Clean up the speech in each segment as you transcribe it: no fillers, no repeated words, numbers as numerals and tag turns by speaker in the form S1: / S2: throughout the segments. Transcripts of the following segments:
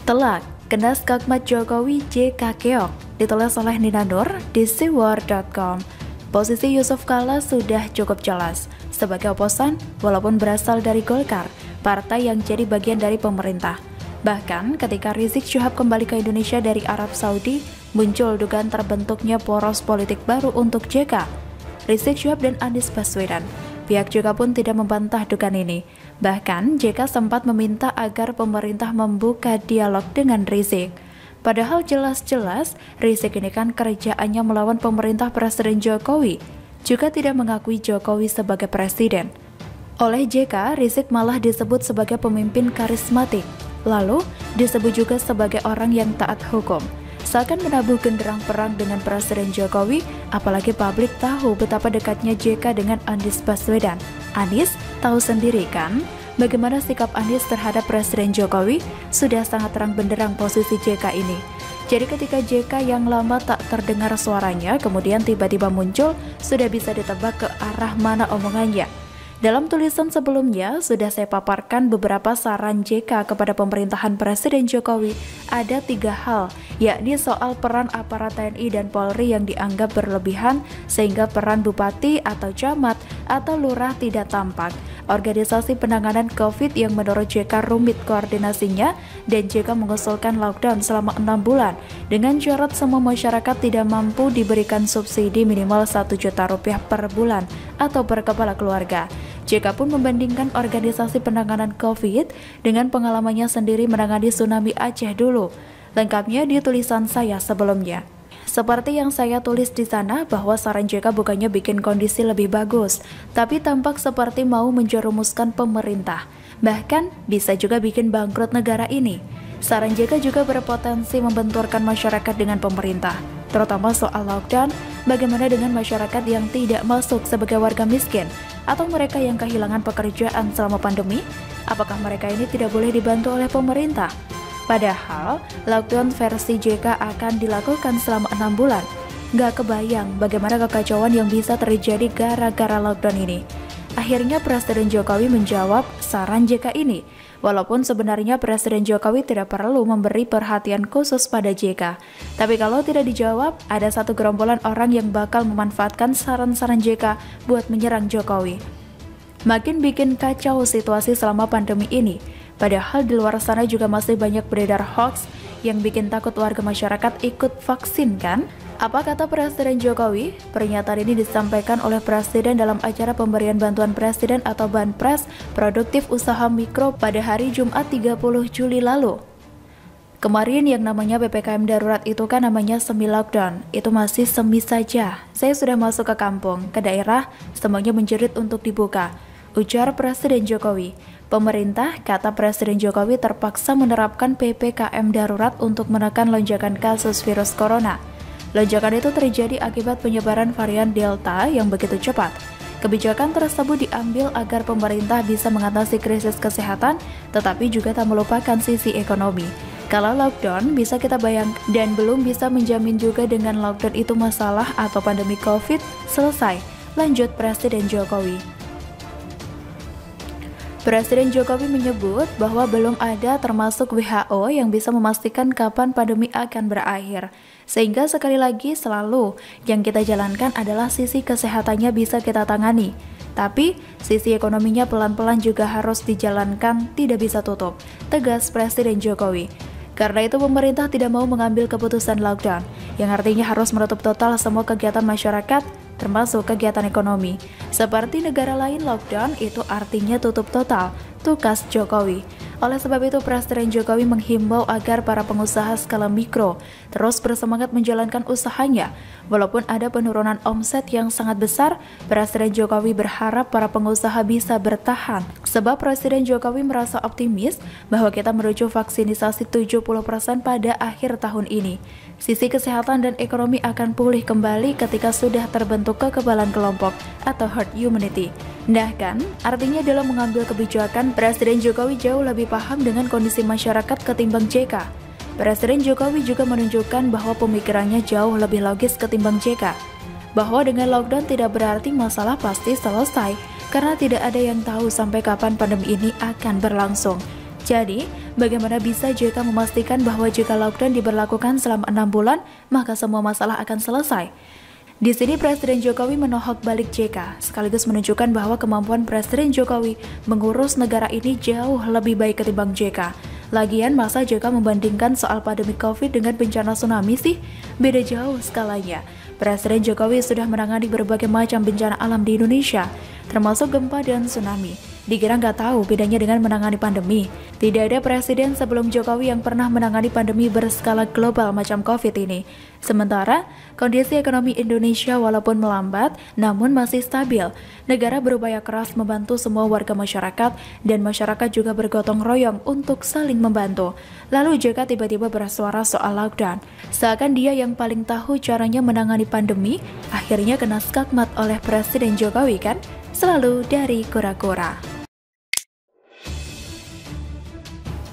S1: Telak, kena skakmat Jokowi JK keok, ditulis oleh Nina Nur di siwar.com. Posisi Yusuf Kala sudah cukup jelas. Sebagai oposan, walaupun berasal dari Golkar, partai yang jadi bagian dari pemerintah. Bahkan ketika Rizik Syihab kembali ke Indonesia dari Arab Saudi, muncul dugaan terbentuknya poros politik baru untuk JK, Rizik Syihab dan Anies Baswedan. Pihak JK pun tidak membantah dugaan ini. Bahkan JK sempat meminta agar pemerintah membuka dialog dengan Rizik. Padahal jelas-jelas Rizik ini kan kerjaannya melawan pemerintah Presiden Jokowi, juga tidak mengakui Jokowi sebagai presiden. Oleh JK, Rizik malah disebut sebagai pemimpin karismatik, lalu disebut juga sebagai orang yang taat hukum. Seakan menabuh genderang perang dengan Presiden Jokowi, apalagi publik tahu betapa dekatnya JK dengan Anies Baswedan. Anies tahu sendiri kan bagaimana sikap Anies terhadap Presiden Jokowi, sudah sangat terang benderang posisi JK ini. Jadi ketika JK yang lama tak terdengar suaranya kemudian tiba-tiba muncul, sudah bisa ditebak ke arah mana omongannya. Dalam tulisan sebelumnya, sudah saya paparkan beberapa saran JK kepada pemerintahan Presiden Jokowi. Ada 3 hal, yakni soal peran aparat TNI dan Polri yang dianggap berlebihan, sehingga peran bupati atau camat atau lurah tidak tampak. Organisasi penanganan COVID yang menurut JK rumit koordinasinya, dan JK mengusulkan lockdown selama 6 bulan, dengan syarat semua masyarakat tidak mampu diberikan subsidi minimal 1 juta rupiah per bulan atau per kepala keluarga. JK pun membandingkan organisasi penanganan COVID dengan pengalamannya sendiri menangani tsunami Aceh dulu. Lengkapnya di tulisan saya sebelumnya. Seperti yang saya tulis di sana bahwa saran JK bukannya bikin kondisi lebih bagus, tapi tampak seperti mau menjerumuskan pemerintah. Bahkan bisa juga bikin bangkrut negara ini. Saran JK juga berpotensi membenturkan masyarakat dengan pemerintah, terutama soal lockdown. Bagaimana dengan masyarakat yang tidak masuk sebagai warga miskin atau mereka yang kehilangan pekerjaan selama pandemi? Apakah mereka ini tidak boleh dibantu oleh pemerintah? Padahal lockdown versi JK akan dilakukan selama 6 bulan. Nggak kebayang bagaimana kekacauan yang bisa terjadi gara-gara lockdown ini. Akhirnya Presiden Jokowi menjawab saran JK ini. Walaupun sebenarnya Presiden Jokowi tidak perlu memberi perhatian khusus pada JK. Tapi kalau tidak dijawab, ada satu gerombolan orang yang bakal memanfaatkan saran-saran JK buat menyerang Jokowi. Makin bikin kacau situasi selama pandemi ini. Padahal di luar sana juga masih banyak beredar hoax yang bikin takut warga masyarakat ikut vaksin kan? Apa kata Presiden Jokowi? Pernyataan ini disampaikan oleh Presiden dalam acara pemberian bantuan Presiden atau Banpres Produktif Usaha Mikro pada hari Jumat 30 Juli lalu. Kemarin yang namanya PPKM darurat itu kan namanya semi-lockdown, itu masih semi saja. Saya sudah masuk ke kampung, ke daerah, semuanya menjerit untuk dibuka, ujar Presiden Jokowi. Pemerintah, kata Presiden Jokowi, terpaksa menerapkan PPKM darurat untuk menekan lonjakan kasus virus corona. Lonjakan itu terjadi akibat penyebaran varian Delta yang begitu cepat. Kebijakan tersebut diambil agar pemerintah bisa mengatasi krisis kesehatan, tetapi juga tak melupakan sisi ekonomi. Kalau lockdown bisa kita bayangkan dan belum bisa menjamin juga dengan lockdown itu masalah atau pandemi COVID selesai, lanjut Presiden Jokowi. Presiden Jokowi menyebut bahwa belum ada termasuk WHO yang bisa memastikan kapan pandemi akan berakhir. Sehingga sekali lagi selalu yang kita jalankan adalah sisi kesehatannya bisa kita tangani. Tapi sisi ekonominya pelan-pelan juga harus dijalankan, tidak bisa tutup, tegas Presiden Jokowi. Karena itu pemerintah tidak mau mengambil keputusan lockdown, yang artinya harus menutup total semua kegiatan masyarakat, termasuk kegiatan ekonomi. Seperti negara lain lockdown itu artinya tutup total, tukas Jokowi. Oleh sebab itu Presiden Jokowi menghimbau agar para pengusaha skala mikro terus bersemangat menjalankan usahanya. Walaupun ada penurunan omset yang sangat besar, Presiden Jokowi berharap para pengusaha bisa bertahan. Sebab Presiden Jokowi merasa optimis bahwa kita menuju vaksinisasi 70% pada akhir tahun ini. Sisi kesehatan dan ekonomi akan pulih kembali ketika sudah terbentuk kekebalan kelompok atau herd immunity. Nah kan, artinya dalam mengambil kebijakan, Presiden Jokowi jauh lebih paham dengan kondisi masyarakat ketimbang JK. Presiden Jokowi juga menunjukkan bahwa pemikirannya jauh lebih logis ketimbang JK. Bahwa dengan lockdown tidak berarti masalah pasti selesai, karena tidak ada yang tahu sampai kapan pandemi ini akan berlangsung. Jadi, bagaimana bisa JK memastikan bahwa jika lockdown diberlakukan selama 6 bulan, maka semua masalah akan selesai? Di sini Presiden Jokowi menohok balik JK, sekaligus menunjukkan bahwa kemampuan Presiden Jokowi mengurus negara ini jauh lebih baik ketimbang JK. Lagian masa JK membandingkan soal pandemi COVID dengan bencana tsunami sih? Beda jauh skalanya. Presiden Jokowi sudah menangani berbagai macam bencana alam di Indonesia, termasuk gempa dan tsunami. Dikira nggak tahu bedanya dengan menangani pandemi. Tidak ada presiden sebelum Jokowi yang pernah menangani pandemi berskala global macam COVID ini. Sementara, kondisi ekonomi Indonesia walaupun melambat, namun masih stabil. Negara berupaya keras membantu semua warga masyarakat, dan masyarakat juga bergotong royong untuk saling membantu. Lalu JK tiba-tiba bersuara soal lockdown. Seakan dia yang paling tahu caranya menangani pandemi, akhirnya kena skakmat oleh Presiden Jokowi kan? Selalu dari kura-kura.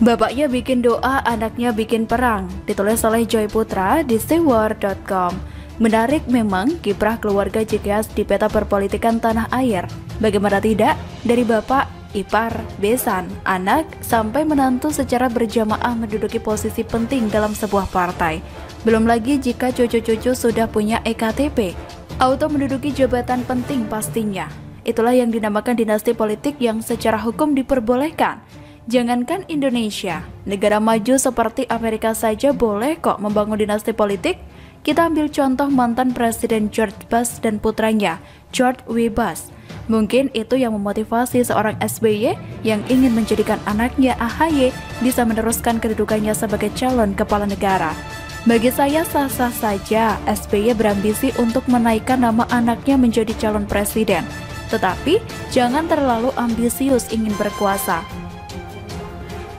S1: Bapaknya bikin doa, anaknya bikin perang, ditulis oleh Joy Putra di sewar.com. Menarik memang kiprah keluarga JK di peta perpolitikan tanah air. Bagaimana tidak, dari bapak, ipar, besan, anak, sampai menantu secara berjamaah menduduki posisi penting dalam sebuah partai. Belum lagi jika cucu-cucu sudah punya EKTP, auto menduduki jabatan penting pastinya. Itulah yang dinamakan dinasti politik yang secara hukum diperbolehkan. Jangankan Indonesia, negara maju seperti Amerika saja boleh kok membangun dinasti politik. Kita ambil contoh mantan Presiden George Bush dan putranya, George W. Bush. Mungkin itu yang memotivasi seorang SBY yang ingin menjadikan anaknya AHY bisa meneruskan kedudukannya sebagai calon kepala negara. Bagi saya sah-sah saja SBY berambisi untuk menaikkan nama anaknya menjadi calon presiden. Tetapi jangan terlalu ambisius ingin berkuasa.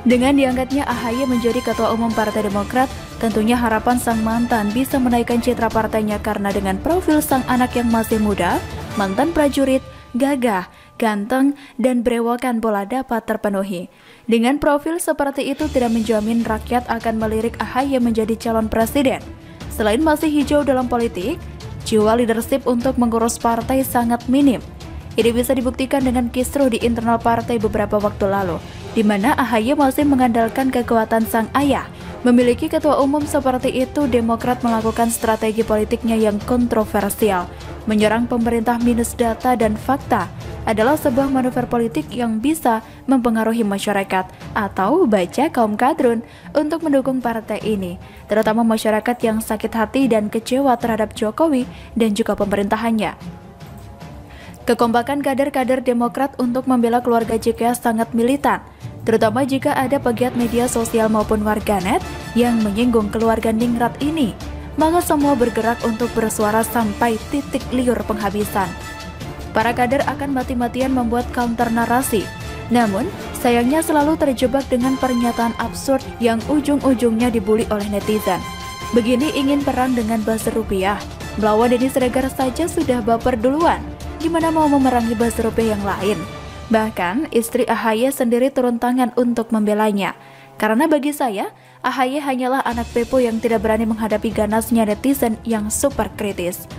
S1: Dengan diangkatnya AHY menjadi Ketua Umum Partai Demokrat, tentunya harapan sang mantan bisa menaikkan citra partainya karena dengan profil sang anak yang masih muda, mantan prajurit, gagah, ganteng, dan berewokan bola dapat terpenuhi. Dengan profil seperti itu tidak menjamin rakyat akan melirik AHY menjadi calon presiden. Selain masih hijau dalam politik, jiwa leadership untuk mengurus partai sangat minim. Ini bisa dibuktikan dengan kisruh di internal partai beberapa waktu lalu, di mana AHY masih mengandalkan kekuatan sang ayah. Memiliki ketua umum seperti itu, Demokrat melakukan strategi politiknya yang kontroversial. Menyerang pemerintah minus data dan fakta adalah sebuah manuver politik yang bisa mempengaruhi masyarakat atau baca kaum kadrun untuk mendukung partai ini, terutama masyarakat yang sakit hati dan kecewa terhadap Jokowi dan juga pemerintahannya. Kekompakan kader-kader Demokrat untuk membela keluarga JK sangat militan, terutama jika ada pegiat media sosial maupun warganet yang menyinggung keluarga ningrat ini. Maka semua bergerak untuk bersuara sampai titik liur penghabisan. Para kader akan mati-matian membuat counter narasi. Namun, sayangnya selalu terjebak dengan pernyataan absurd yang ujung-ujungnya dibully oleh netizen. Begini ingin perang dengan buzzer rupiah, melawan Denny Siregar saja sudah baper duluan. Gimana mau memerangi buzzer rupiah yang lain? Bahkan istri AHY sendiri turun tangan untuk membelanya. Karena bagi saya, AHY hanyalah anak pepo yang tidak berani menghadapi ganasnya netizen yang super kritis.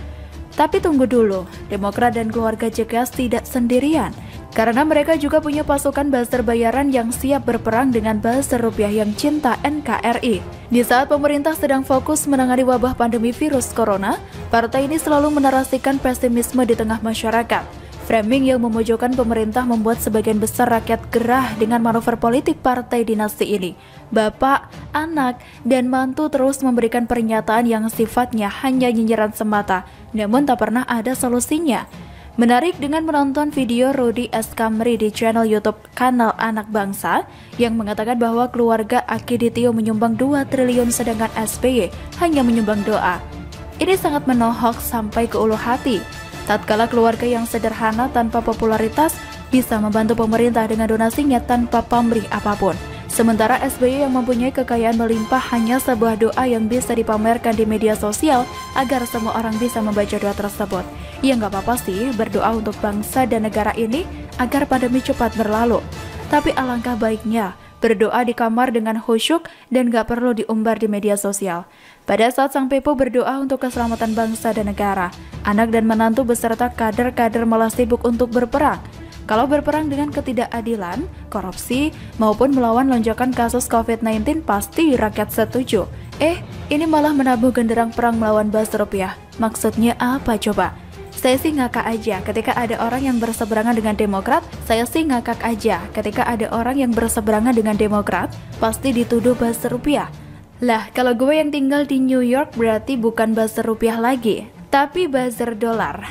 S1: Tapi tunggu dulu, Demokrat dan keluarga JK tidak sendirian. Karena mereka juga punya pasukan buzzer bayaran yang siap berperang dengan buzzer rupiah yang cinta NKRI. Di saat pemerintah sedang fokus menangani wabah pandemi virus corona, partai ini selalu menarasikan pesimisme di tengah masyarakat. Framing yang memojokkan pemerintah membuat sebagian besar rakyat gerah dengan manuver politik partai dinasti ini. Bapak, anak, dan mantu terus memberikan pernyataan yang sifatnya hanya nyinyiran semata, namun tak pernah ada solusinya. Menarik dengan menonton video Rudy S. Kamri di channel YouTube Kanal Anak Bangsa yang mengatakan bahwa keluarga Akiditio menyumbang 2 triliun sedangkan SBY hanya menyumbang doa. Ini sangat menohok sampai ke ulu hati. Tatkala keluarga yang sederhana tanpa popularitas bisa membantu pemerintah dengan donasinya tanpa pamrih apapun. Sementara SBY yang mempunyai kekayaan melimpah hanya sebuah doa yang bisa dipamerkan di media sosial agar semua orang bisa membaca doa tersebut. Ya nggak apa-apa sih berdoa untuk bangsa dan negara ini agar pandemi cepat berlalu. Tapi alangkah baiknya berdoa di kamar dengan khusyuk dan gak perlu diumbar di media sosial. Pada saat sang Pepo berdoa untuk keselamatan bangsa dan negara, anak dan menantu beserta kader-kader malah sibuk untuk berperang. Kalau berperang dengan ketidakadilan, korupsi, maupun melawan lonjakan kasus COVID-19 pasti rakyat setuju. Ini malah menabuh genderang perang melawan buzzer rupiah. Maksudnya apa coba? Saya sih ngakak aja ketika ada orang yang berseberangan dengan Demokrat. Pasti dituduh buzzer rupiah. Lah, kalau gue yang tinggal di New York berarti bukan buzzer rupiah lagi, tapi buzzer dolar.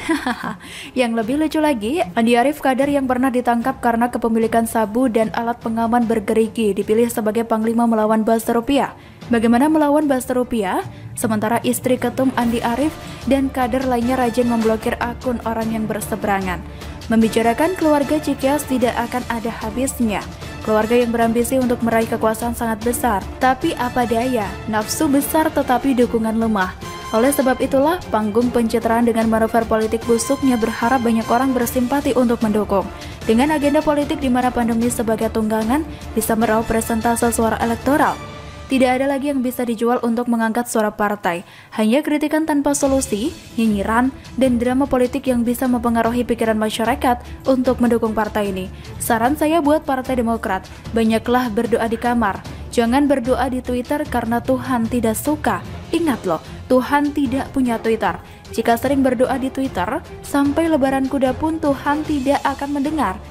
S1: Yang lebih lucu lagi, Andi Arief, kader yang pernah ditangkap karena kepemilikan sabu dan alat pengaman bergerigi, dipilih sebagai panglima melawan buzzer rupiah. Bagaimana melawan buzzer rupiah? Sementara istri ketum Andi Arief dan kader lainnya rajin memblokir akun orang yang berseberangan. Membicarakan keluarga Cikeas tidak akan ada habisnya. Keluarga yang berambisi untuk meraih kekuasaan sangat besar, tapi apa daya, nafsu besar tetapi dukungan lemah. Oleh sebab itulah, panggung pencitraan dengan manuver politik busuknya berharap banyak orang bersimpati untuk mendukung. Dengan agenda politik di mana pandemi sebagai tunggangan bisa meraup persentase suara elektoral. Tidak ada lagi yang bisa dijual untuk mengangkat suara partai. Hanya kritikan tanpa solusi, nyinyiran, dan drama politik yang bisa mempengaruhi pikiran masyarakat untuk mendukung partai ini. Saran saya buat Partai Demokrat, banyaklah berdoa di kamar. Jangan berdoa di Twitter karena Tuhan tidak suka. Ingat loh, Tuhan tidak punya Twitter. Jika sering berdoa di Twitter, sampai lebaran kuda pun Tuhan tidak akan mendengar.